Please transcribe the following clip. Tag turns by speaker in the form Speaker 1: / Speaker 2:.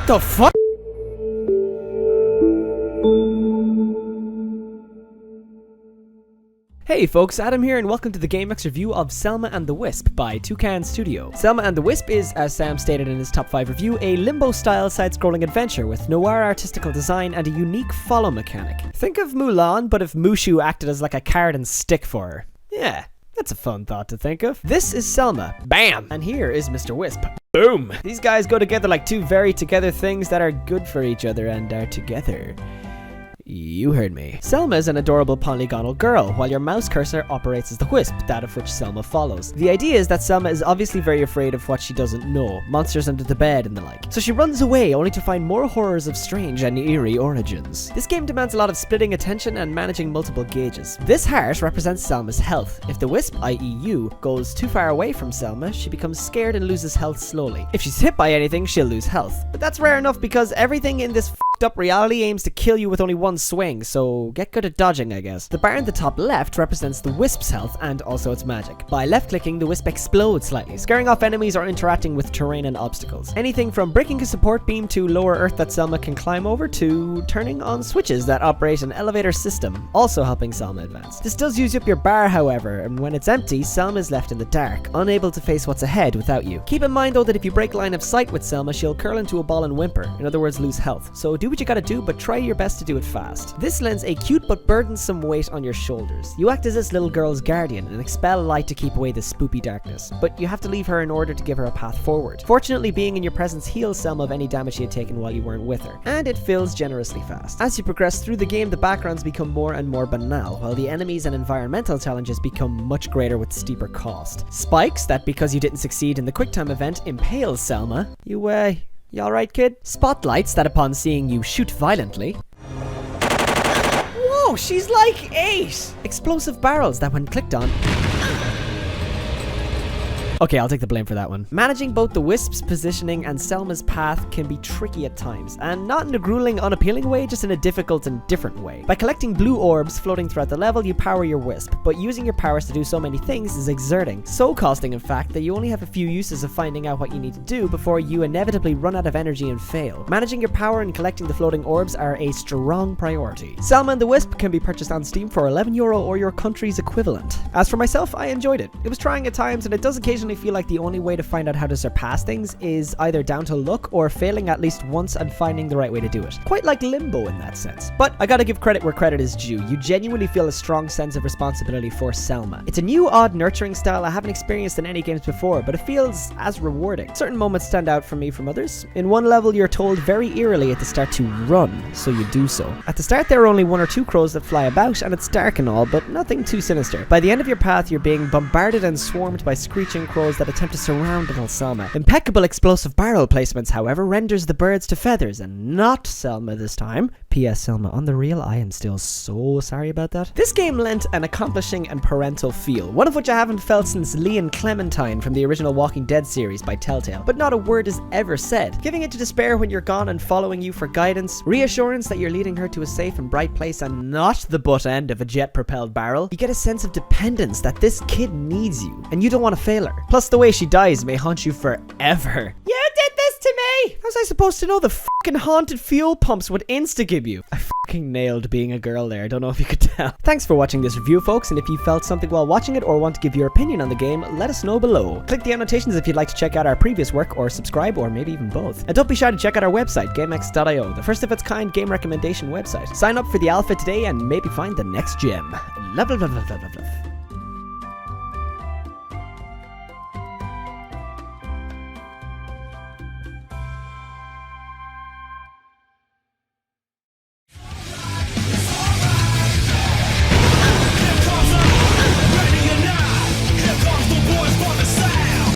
Speaker 1: What the fuck? Hey folks, Adam here and welcome to the GameX review of Selma and the Wisp by Toucan Studio. Selma and the Wisp is, as Sam stated in his top 5 review, a Limbo-style side-scrolling adventure with noir artistical design and a unique follow mechanic. Think of Mulan, but if Mushu acted as like a carrot and stick for her. Yeah, that's a fun thought to think of. This is Selma. Bam! And here is Mr. Wisp. Boom! These guys go together like two very together things that are good for each other and are together. You heard me. Selma is an adorable polygonal girl, while your mouse cursor operates as the Wisp, that of which Selma follows. The idea is that Selma is obviously very afraid of what she doesn't know, monsters under the bed and the like. So she runs away only to find more horrors of strange and eerie origins. This game demands a lot of splitting attention and managing multiple gauges. This heart represents Selma's health. If the Wisp, i.e. you, goes too far away from Selma, she becomes scared and loses health slowly. If she's hit by anything, she'll lose health. But that's rare enough because everything in this up reality aims to kill you with only one swing, so get good at dodging, I guess. The bar in the top left represents the Wisp's health and also its magic. By left-clicking, the Wisp explodes slightly, scaring off enemies or interacting with terrain and obstacles. Anything from breaking a support beam to lower earth that Selma can climb over to turning on switches that operate an elevator system, also helping Selma advance. This does use up your bar, however, and when it's empty, Selma is left in the dark, unable to face what's ahead without you. Keep in mind though that if you break line of sight with Selma, she'll curl into a ball and whimper, in other words lose health. So do what you gotta do, but try your best to do it fast. This lends a cute but burdensome weight on your shoulders. You act as this little girl's guardian and expel light to keep away the spoopy darkness, but you have to leave her in order to give her a path forward. Fortunately, being in your presence heals Selma of any damage she had taken while you weren't with her, and it fills generously fast. As you progress through the game, the backgrounds become more and more banal, while the enemies and environmental challenges become much greater with steeper cost. Spikes that, because you didn't succeed in the QuickTime event, impale Selma. You alright, kid? Spotlights that upon seeing you shoot violently. Whoa, she's like 8! Explosive barrels that when clicked on... Okay, I'll take the blame for that one. Managing both the Wisp's positioning and Selma's path can be tricky at times, and not in a grueling, unappealing way, just in a difficult and different way. By collecting blue orbs floating throughout the level, you power your Wisp, but using your powers to do so many things is exerting. So costing, in fact, that you only have a few uses of finding out what you need to do before you inevitably run out of energy and fail. Managing your power and collecting the floating orbs are a strong priority. Selma and the Wisp can be purchased on Steam for €11 or your country's equivalent. As for myself, I enjoyed it. It was trying at times, and it does occasionally feel like the only way to find out how to surpass things is either down to luck or failing at least once and finding the right way to do it. Quite like Limbo in that sense. But I gotta give credit where credit is due. You genuinely feel a strong sense of responsibility for Selma. It's a new, odd, nurturing style I haven't experienced in any games before, but it feels as rewarding. Certain moments stand out for me from others. In one level, you're told very eerily at the start to run, so you do so. At the start, there are only 1 or 2 crows that fly about, and it's dark and all, but nothing too sinister. By the end of your path, you're being bombarded and swarmed by screeching crows that attempt to surround little Selma. Impeccable explosive barrel placements, however, renders the birds to feathers, and not Selma this time. P.S. Selma, on the real, I am still so sorry about that. This game lent an accomplishing and parental feel, one of which I haven't felt since Leon Clementine from the original Walking Dead series by Telltale, but not a word is ever said. Giving it to despair when you're gone and following you for guidance, reassurance that you're leading her to a safe and bright place and not the butt end of a jet-propelled barrel, you get a sense of dependence that this kid needs you, and you don't want to fail her. Plus, the way she dies may haunt you forever. You did this to me! How was I supposed to know the fucking haunted fuel pumps would insta-give you? I fucking nailed being a girl there, I don't know if you could tell. Thanks for watching this review, folks, and if you felt something while watching it or want to give your opinion on the game, let us know below. Click the annotations if you'd like to check out our previous work, or subscribe, or maybe even both. And don't be shy to check out our website, GameX.io, the first of its kind game recommendation website. Sign up for the alpha today and maybe find the next gem. Love, love, love, love, love, love.